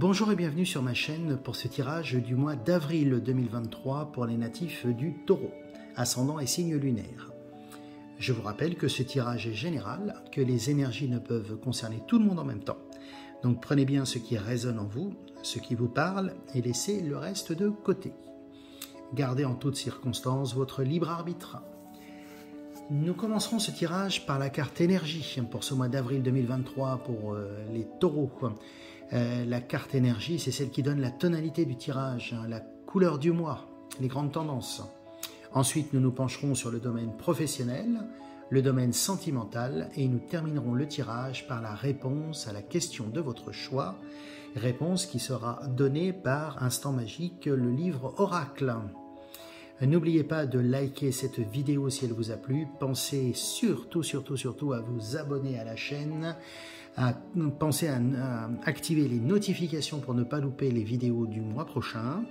Bonjour et bienvenue sur ma chaîne pour ce tirage du mois d'avril 2023 pour les natifs du Taureau, ascendant et signe lunaire. Je vous rappelle que ce tirage est général, que les énergies ne peuvent concerner tout le monde en même temps. Donc prenez bien ce qui résonne en vous, ce qui vous parle et laissez le reste de côté. Gardez en toutes circonstances votre libre arbitre. Nous commencerons ce tirage par la carte énergie pour ce mois d'avril 2023 pour les taureaux. La carte énergie, c'est celle qui donne la tonalité du tirage, la couleur du mois, les grandes tendances. Ensuite, nous nous pencherons sur le domaine professionnel, le domaine sentimental et nous terminerons le tirage par la réponse à la question de votre choix, réponse qui sera donnée par Instant Magique, le livre Oracle. N'oubliez pas de liker cette vidéo si elle vous a plu. Pensez surtout à vous abonner à la chaîne. Pensez à activer les notifications pour ne pas louper les vidéos du mois prochain.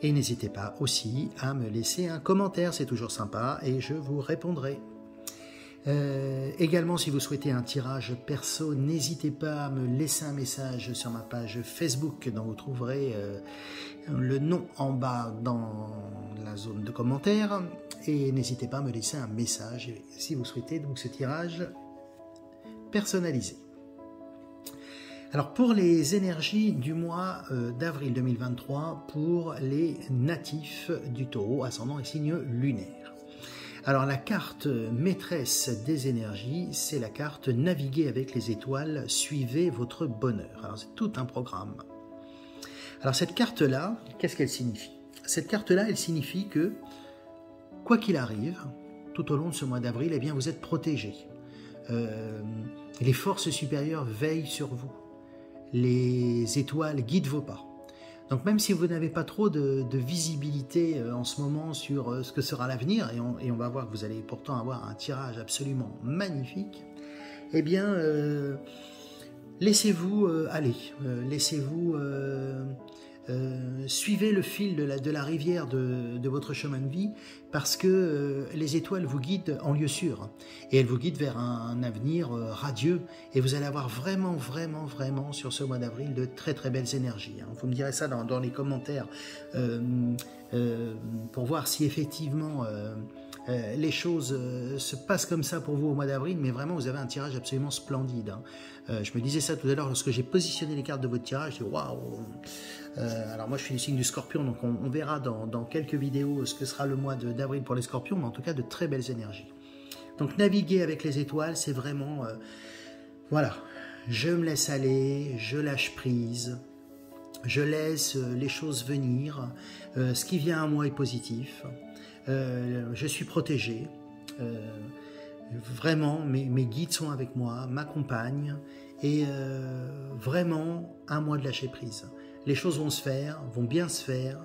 Et n'hésitez pas aussi à me laisser un commentaire, c'est toujours sympa et je vous répondrai. Également, si vous souhaitez un tirage perso, n'hésitez pas à me laisser un message sur ma page Facebook dont vous trouverez le nom en bas dans la zone de commentaires. Et n'hésitez pas à me laisser un message si vous souhaitez donc ce tirage personnalisé. Alors pour les énergies du mois d'avril 2023 pour les natifs du Taureau, ascendant et signe lunaire. Alors la carte maîtresse des énergies, c'est la carte Naviguer avec les étoiles, suivez votre bonheur. Alors c'est tout un programme. Alors cette carte-là, qu'est-ce qu'elle signifie? Cette carte-là, elle signifie que, quoi qu'il arrive, tout au long de ce mois d'avril, eh bien vous êtes protégé. Les forces supérieures veillent sur vous. Les étoiles guident vos pas. Donc même si vous n'avez pas trop de visibilité en ce moment sur ce que sera l'avenir, et on va voir que vous allez pourtant avoir un tirage absolument magnifique, eh bien laissez-vous aller, laissez-vous suivez le fil de la rivière de votre chemin de vie parce que les étoiles vous guident en lieu sûr et elles vous guident vers un avenir radieux et vous allez avoir vraiment sur ce mois d'avril de très belles énergies. Vous me direz ça dans les commentaires pour voir si effectivement les choses se passent comme ça pour vous au mois d'avril, mais vraiment vous avez un tirage absolument splendide. Je me disais ça tout à l'heure lorsque j'ai positionné les cartes de votre tirage, je dis waouh. Alors moi je suis du signe du Scorpion, donc on verra dans quelques vidéos ce que sera le mois d'avril pour les Scorpions, mais en tout cas de très belles énergies. Donc naviguer avec les étoiles, c'est vraiment voilà, je me laisse aller, je lâche prise. Je laisse les choses venir, ce qui vient à moi est positif, je suis protégé, vraiment mes guides sont avec moi, m'accompagnent et vraiment un mois de lâcher prise. Les choses vont se faire, vont bien se faire,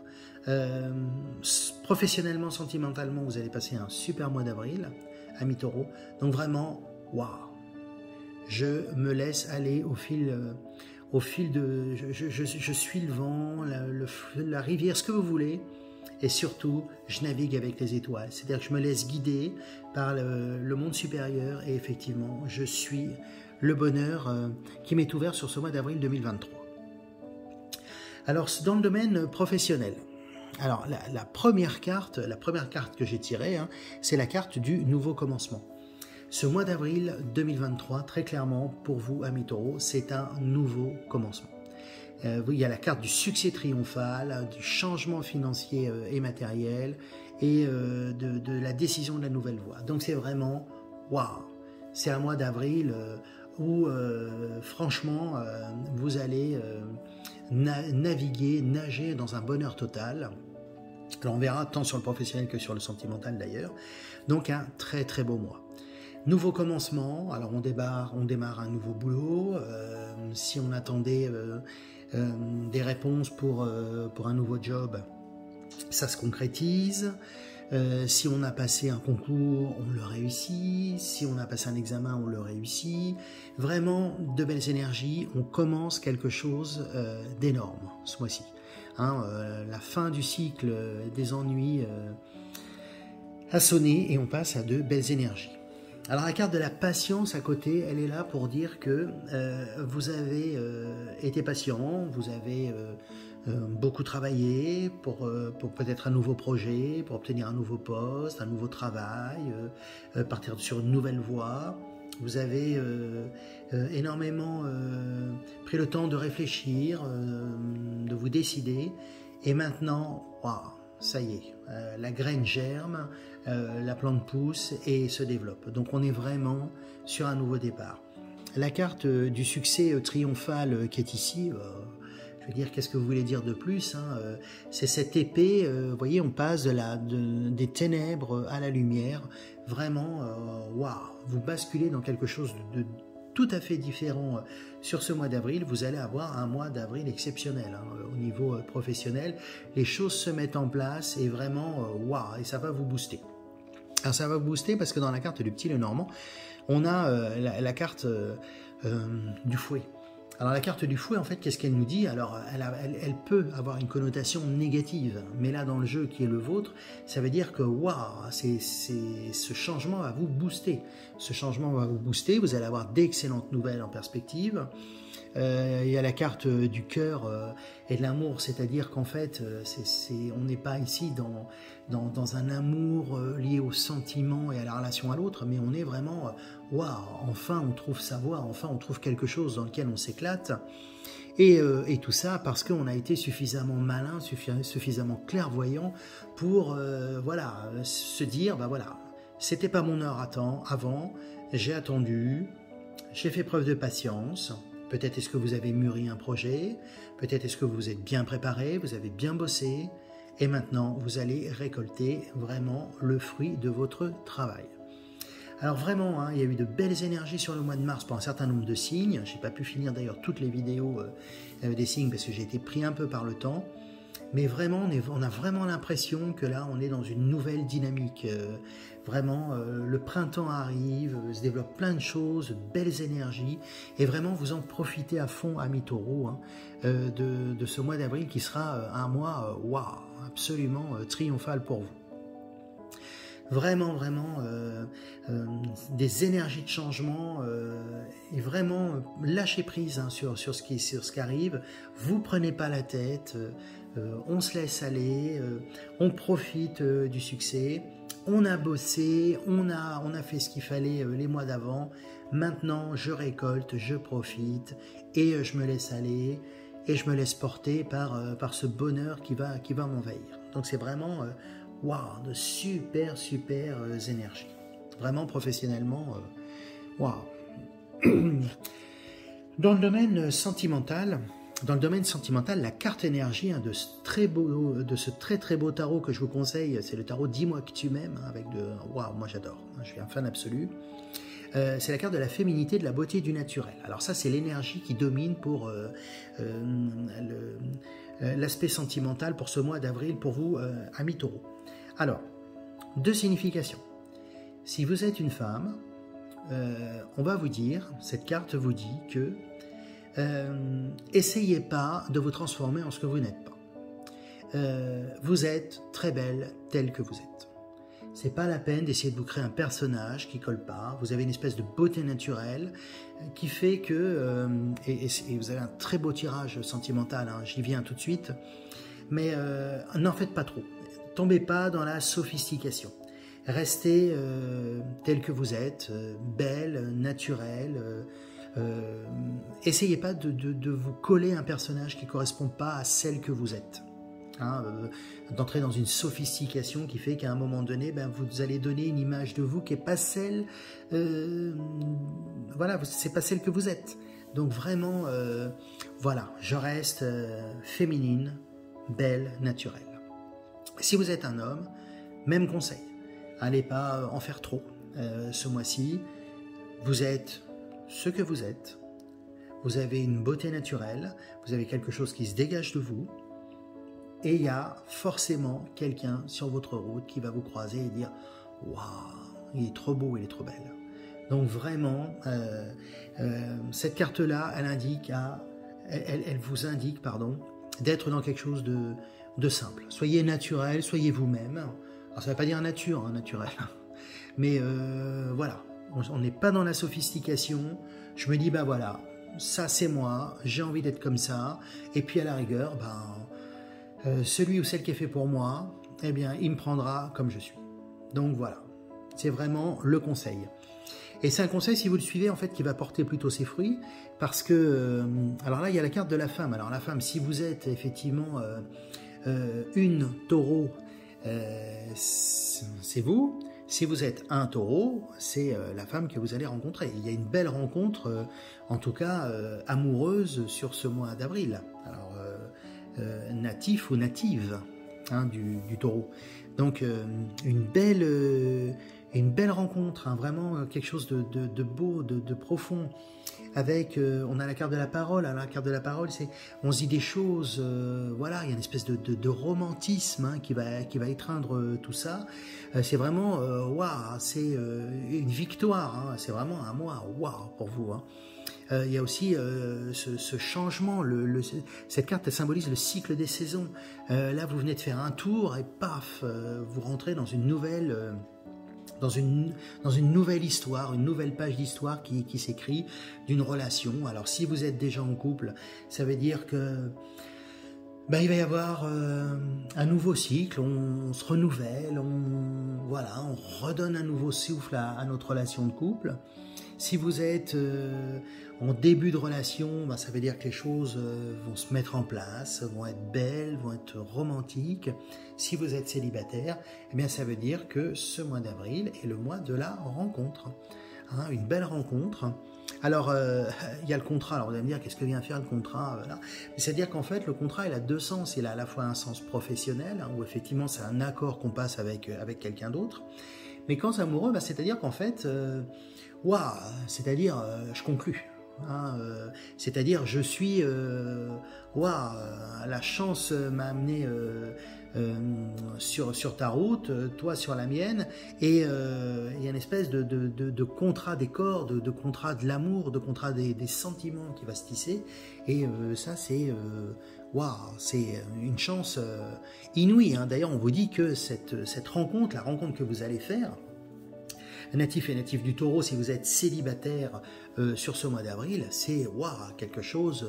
professionnellement, sentimentalement, vous allez passer un super mois d'avril, amis taureaux, donc vraiment, waouh, je me laisse aller au fil de... Je suis le vent, la rivière, ce que vous voulez. Et surtout, je navigue avec les étoiles. C'est-à-dire que je me laisse guider par le monde supérieur. Et effectivement, je suis le bonheur qui m'est ouvert sur ce mois d'avril 2023. Alors, dans le domaine professionnel. Alors, la première carte que j'ai tirée, c'est la carte du nouveau commencement. Ce mois d'avril 2023, très clairement, pour vous, amis taureaux, c'est un nouveau commencement. Il y a la carte du succès triomphal, du changement financier et matériel, et de la décision de la nouvelle voie. Donc c'est vraiment, waouh, c'est un mois d'avril où, franchement, vous allez naviguer, nager dans un bonheur total. Alors on verra tant sur le professionnel que sur le sentimental d'ailleurs. Donc un très beau mois. Nouveau commencement, alors on démarre un nouveau boulot, si on attendait des réponses pour un nouveau job, ça se concrétise, si on a passé un concours, on le réussit, si on a passé un examen, on le réussit, vraiment de belles énergies, on commence quelque chose d'énorme ce mois-ci. La fin du cycle des ennuis a sonné et on passe à de belles énergies. Alors la carte de la patience à côté, elle est là pour dire que vous avez été patient, vous avez beaucoup travaillé pour peut-être un nouveau projet, pour obtenir un nouveau poste, un nouveau travail, partir sur une nouvelle voie. Vous avez énormément pris le temps de réfléchir, de vous décider. Et maintenant, waouh, ça y est, la graine germe, la plante pousse et se développe. Donc on est vraiment sur un nouveau départ. La carte du succès triomphal qui est ici, je veux dire, qu'est-ce que vous voulez dire de plus, hein, c'est cette épée, vous voyez, on passe des ténèbres à la lumière. Vraiment, waouh, vous basculez dans quelque chose de tout à fait différent sur ce mois d'avril. Vous allez avoir un mois d'avril exceptionnel hein, au niveau professionnel. Les choses se mettent en place et vraiment, waouh, et ça va vous booster. Alors ça va vous booster parce que dans la carte du petit Lenormand, on a la carte du fouet. Alors la carte du fouet, en fait, qu'est-ce qu'elle nous dit? Alors elle peut avoir une connotation négative, mais là dans le jeu qui est le vôtre, ça veut dire que waouh, ce changement va vous booster. Ce changement va vous booster, vous allez avoir d'excellentes nouvelles en perspective. Il y a la carte du cœur et de l'amour, c'est-à-dire qu'en fait, on n'est pas ici dans un amour lié au sentiment et à la relation à l'autre, mais on est vraiment, waouh, enfin on trouve sa voie, enfin on trouve quelque chose dans lequel on s'éclate. Et tout ça parce qu'on a été suffisamment malin, suffisamment clairvoyant pour voilà, se dire, bah voilà, c'était pas mon heure avant, j'ai attendu, j'ai fait preuve de patience. Peut-être est-ce que vous avez mûri un projet, peut-être est-ce que vous êtes bien préparé, vous avez bien bossé, et maintenant vous allez récolter vraiment le fruit de votre travail. Alors vraiment, hein, il y a eu de belles énergies sur le mois de mars pour un certain nombre de signes. Je n'ai pas pu finir d'ailleurs toutes les vidéos des signes parce que j'ai été pris un peu par le temps. Mais vraiment, on a vraiment l'impression que là, on est dans une nouvelle dynamique. Vraiment, le printemps arrive, se développe plein de choses, de belles énergies. Et vraiment, vous en profitez à fond, amis taureaux, hein, de ce mois d'avril qui sera un mois, waouh, absolument triomphal pour vous. Vraiment, des énergies de changement et vraiment lâcher prise hein, sur ce qui arrive. Vous prenez pas la tête, on se laisse aller, on profite du succès. On a bossé, on a fait ce qu'il fallait les mois d'avant. Maintenant, je récolte, je profite et je me laisse aller et je me laisse porter par ce bonheur qui va m'envahir. Donc c'est vraiment waouh, de super énergies. Vraiment professionnellement, waouh. Dans le domaine sentimental, la carte énergie hein, de ce très beau tarot que je vous conseille, c'est le tarot Dis-moi que tu m'aimes, hein, avec de waouh, moi j'adore, hein, je suis un fan absolu. C'est la carte de la féminité, de la beauté, du naturel. Alors ça, c'est l'énergie qui domine pour l'aspect sentimental pour ce mois d'avril pour vous, amis taureaux. Alors, deux significations. Si vous êtes une femme, on va vous dire, cette carte vous dit que essayez pas de vous transformer en ce que vous n'êtes pas. Vous êtes très belle telle que vous êtes. C'est pas la peine d'essayer de vous créer un personnage qui colle pas. Vous avez une espèce de beauté naturelle qui fait que et vous avez un très beau tirage sentimental. Hein, j'y viens tout de suite, mais n'en faites pas trop. Tombez pas dans la sophistication. Restez tel que vous êtes, belle, naturelle. Essayez pas de vous coller un personnage qui correspond pas à celle que vous êtes. Hein, d'entrer dans une sophistication qui fait qu'à un moment donné, ben, vous allez donner une image de vous qui n'est pas celle, voilà, c'est pas celle que vous êtes. Donc vraiment, voilà, je reste féminine, belle, naturelle. Si vous êtes un homme, même conseil, allez pas en faire trop ce mois-ci. Vous êtes ce que vous êtes, vous avez une beauté naturelle, vous avez quelque chose qui se dégage de vous, et il y a forcément quelqu'un sur votre route qui va vous croiser et dire « Waouh, il est trop beau, il est trop belle ». Donc vraiment, cette carte-là, elle vous indique, pardon, d'être dans quelque chose de simple. Soyez naturel, soyez vous-même. Alors ça ne veut pas dire nature, hein, naturel, mais voilà, on n'est pas dans la sophistication. Je me dis, ben voilà, ça c'est moi, j'ai envie d'être comme ça, et puis à la rigueur, celui ou celle qui est fait pour moi, eh bien, il me prendra comme je suis. Donc voilà, c'est vraiment le conseil. Et c'est un conseil, si vous le suivez, en fait, qui va porter plutôt ses fruits, parce que, alors là, il y a la carte de la femme. Alors la femme, si vous êtes effectivement une taureau, c'est vous. Si vous êtes un taureau, c'est la femme que vous allez rencontrer. Il y a une belle rencontre, en tout cas amoureuse, sur ce mois d'avril. Alors, natif ou native hein, du taureau. Donc, une belle rencontre, hein, vraiment quelque chose de beau, de profond. Avec, on a la carte de la parole. Alors, la carte de la parole, c'est, on se dit des choses, voilà, il y a une espèce de romantisme hein, qui va étreindre tout ça. C'est vraiment, waouh, c'est une victoire. Hein, c'est vraiment un mois, waouh, pour vous. Hein. Il y a aussi ce changement, cette carte elle symbolise le cycle des saisons. Là, vous venez de faire un tour et paf, vous rentrez dans une nouvelle. Dans une nouvelle histoire, une nouvelle page d'histoire qui s'écrit d'une relation. Alors si vous êtes déjà en couple, ça veut dire que il va y avoir un nouveau cycle, on se renouvelle, on redonne un nouveau souffle à notre relation de couple. Si vous êtes en début de relation, ça veut dire que les choses vont se mettre en place, vont être belles, vont être romantiques. Si vous êtes célibataire, eh bien ça veut dire que ce mois d'avril est le mois de la rencontre. Hein, une belle rencontre. Alors, il y a le contrat. Alors, vous allez me dire, qu'est-ce que vient faire le contrat là. C'est-à-dire qu'en fait, le contrat, il a deux sens. Il a à la fois un sens professionnel, hein, où effectivement, c'est un accord qu'on passe avec quelqu'un d'autre. Mais quand c'est amoureux, c'est-à-dire qu'en fait, c'est-à-dire, je conclus. Hein, c'est-à-dire, je suis, la chance m'a amené sur ta route, toi sur la mienne, et il y a une espèce de contrat des corps, de contrat de l'amour, de contrat des sentiments qui va se tisser, et ça c'est c'est une chance inouïe. Hein. D'ailleurs, on vous dit que cette rencontre, la rencontre que vous allez faire, natif et natif du taureau, si vous êtes célibataire sur ce mois d'avril, c'est quelque chose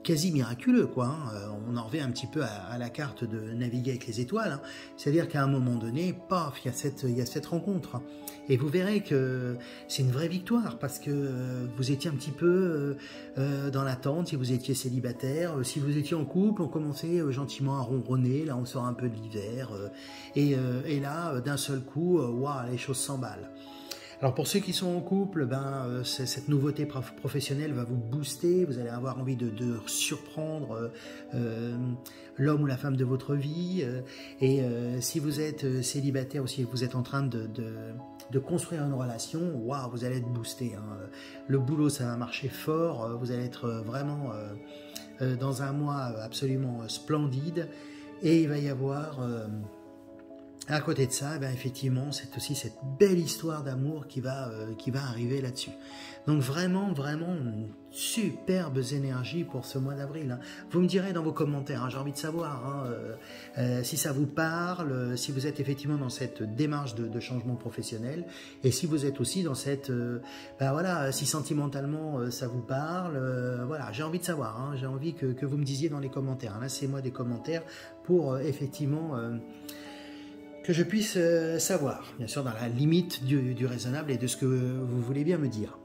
quasi miraculeux, quoi. Hein. On en revient un petit peu à la carte de naviguer avec les étoiles. Hein. C'est-à-dire qu'à un moment donné, paf, il y a cette rencontre. Et vous verrez que c'est une vraie victoire parce que vous étiez un petit peu dans l'attente si vous étiez célibataire. Si vous étiez en couple, on commençait gentiment à ronronner. Là, on sort un peu de l'hiver. Et là, d'un seul coup, les choses s'emballent. Alors pour ceux qui sont en couple, cette nouveauté professionnelle va vous booster, vous allez avoir envie de surprendre l'homme ou la femme de votre vie. Et si vous êtes célibataire ou si vous êtes en train de construire une relation, vous allez être boosté. Hein. Le boulot, ça va marcher fort, vous allez être vraiment dans un mois absolument splendide. Et il va y avoir... à côté de ça, effectivement, c'est aussi cette belle histoire d'amour qui va arriver là-dessus. Donc vraiment, vraiment, superbes énergies pour ce mois d'avril. Hein. Vous me direz dans vos commentaires, hein, j'ai envie de savoir si ça vous parle, si vous êtes effectivement dans cette démarche de changement professionnel, et si vous êtes aussi dans cette, si sentimentalement ça vous parle, j'ai envie de savoir, hein, j'ai envie que vous me disiez dans les commentaires. Hein. Laissez-moi des commentaires pour effectivement... que je puisse savoir, bien sûr dans la limite du raisonnable et de ce que vous voulez bien me dire.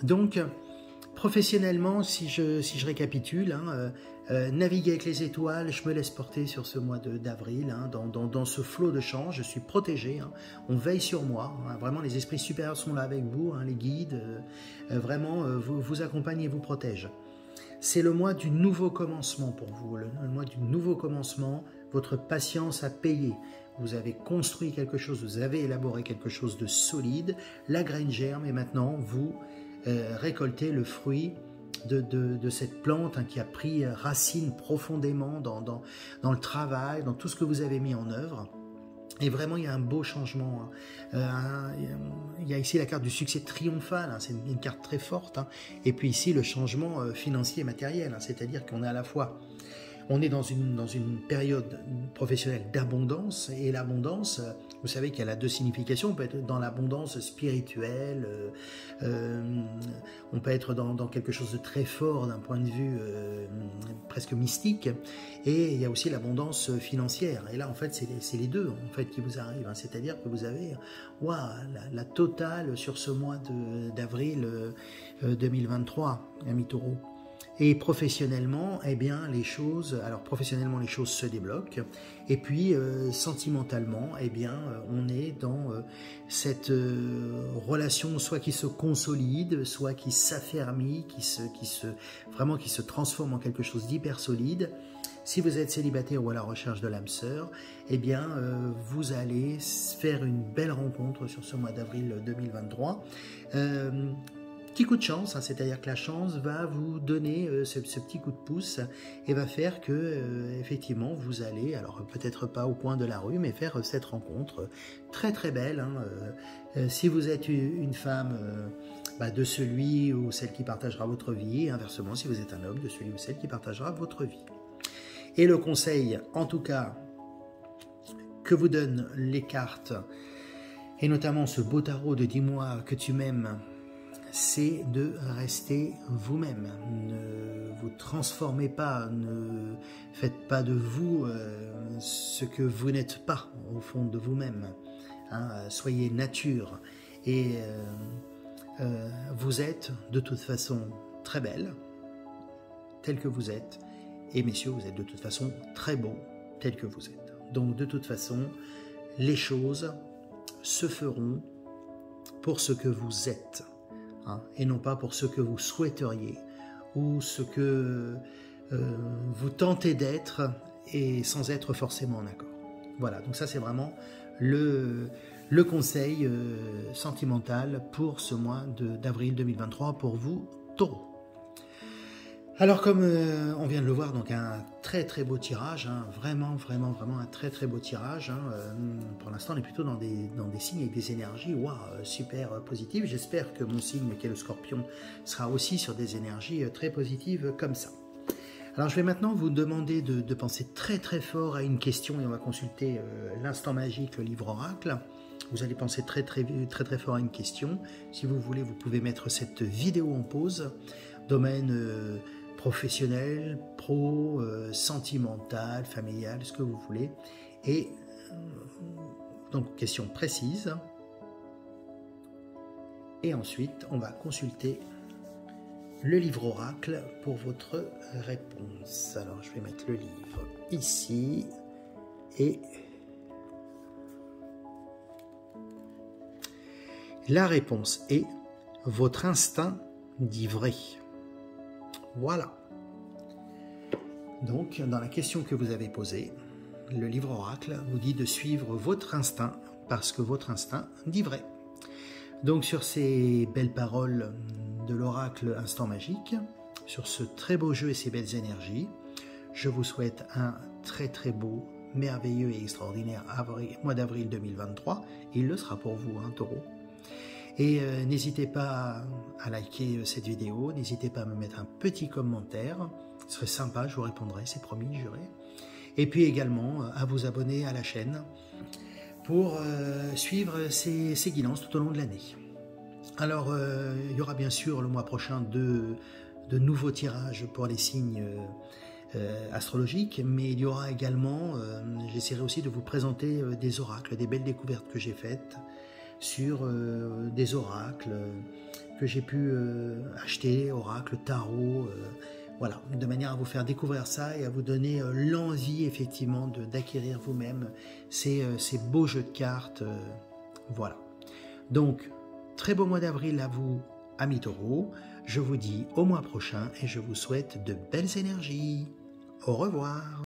Donc, professionnellement, si je récapitule, naviguer avec les étoiles, je me laisse porter sur ce mois d'avril, hein, dans ce flot de change, je suis protégé, hein, on veille sur moi, hein, vraiment les esprits supérieurs sont là avec vous, hein, les guides, vraiment vous accompagnent et vous protègent. C'est le mois du nouveau commencement pour vous, le mois du nouveau commencement, votre patience a payé. Vous avez construit quelque chose, vous avez élaboré quelque chose de solide, la graine germe et maintenant vous récoltez le fruit de cette plante qui a pris racine profondément dans le travail, dans tout ce que vous avez mis en œuvre. Et vraiment, il y a un beau changement. Hein. Il y a ici la carte du succès triomphal, hein. C'est une carte très forte. Hein. Et puis ici, le changement financier et matériel, hein. C'est-à-dire qu'on est à la fois... on est dans une période professionnelle d'abondance, et l'abondance, vous savez qu'elle a deux significations. On peut être dans l'abondance spirituelle, on peut être dans quelque chose de très fort d'un point de vue presque mystique, et il y a aussi l'abondance financière. Et là, en fait, c'est les deux en fait qui vous arrivent, hein. C'est-à-dire que vous avez la totale sur ce mois d'avril 2023, ami Taureau. Et professionnellement, eh bien, les choses se débloquent. Et puis, sentimentalement, eh bien, on est dans cette relation, soit qui se consolide, soit qui s'affermit, qui se transforme en quelque chose d'hyper solide. Si vous êtes célibataire ou à la recherche de l'âme sœur, eh bien, vous allez faire une belle rencontre sur ce mois d'avril 2023. Petit coup de chance, hein, c'est-à-dire que la chance va vous donner ce petit coup de pouce et va faire que, effectivement, vous allez, alors peut-être pas au coin de la rue, mais faire cette rencontre très très belle. Hein. Si vous êtes une femme, de celui ou celle qui partagera votre vie, et inversement, si vous êtes un homme, de celui ou celle qui partagera votre vie. Et le conseil, en tout cas, que vous donnent les cartes, et notamment ce beau tarot de « Dis-moi que tu m'aimes », c'est de rester vous-même. Ne vous transformez pas, ne faites pas de vous ce que vous n'êtes pas au fond de vous-même. Hein, soyez nature. Et vous êtes de toute façon très belle, telle que vous êtes. Et messieurs, vous êtes de toute façon très beaux, tels que vous êtes. Donc de toute façon, les choses se feront pour ce que vous êtes. Hein, et non pas pour ce que vous souhaiteriez ou ce que vous tentez d'être et sans être forcément en accord. Voilà, donc ça c'est vraiment le conseil sentimental pour ce mois d'avril 2023 pour vous, Taureau. Alors comme on vient de le voir, donc un très très beau tirage, hein, vraiment un très très beau tirage. Hein, pour l'instant on est plutôt dans des signes avec des énergies super positives. J'espère que mon signe qui est le Scorpion sera aussi sur des énergies très positives comme ça. Alors je vais maintenant vous demander de penser très très fort à une question et on va consulter l'instant magique, le livre oracle. Vous allez penser très fort à une question. Si vous voulez, vous pouvez mettre cette vidéo en pause. Domaine professionnel, sentimental, familial, ce que vous voulez. Et donc, question précise. Et ensuite, on va consulter le livre oracle pour votre réponse. Alors, je vais mettre le livre ici. Et la réponse est votre instinct dit vrai. Voilà. Donc, dans la question que vous avez posée, le livre oracle vous dit de suivre votre instinct parce que votre instinct dit vrai. Donc, sur ces belles paroles de l'oracle Instant Magique, sur ce très beau jeu et ces belles énergies, je vous souhaite un très très beau, merveilleux et extraordinaire mois d'avril 2023. Il le sera pour vous, hein, Taureau. Et n'hésitez pas à liker cette vidéo, n'hésitez pas à me mettre un petit commentaire, ce serait sympa, je vous répondrai, c'est promis, juré. Et puis également à vous abonner à la chaîne pour suivre ces guidances tout au long de l'année. Alors, il y aura bien sûr le mois prochain de nouveaux tirages pour les signes astrologiques, mais il y aura également, j'essaierai aussi de vous présenter des oracles, des belles découvertes que j'ai faites, sur des oracles que j'ai pu acheter, oracles, tarot, voilà, de manière à vous faire découvrir ça et à vous donner l'envie effectivement d'acquérir vous-même ces beaux jeux de cartes, voilà. Donc, très beau mois d'avril à vous, amis Taureau, je vous dis au mois prochain et je vous souhaite de belles énergies. Au revoir.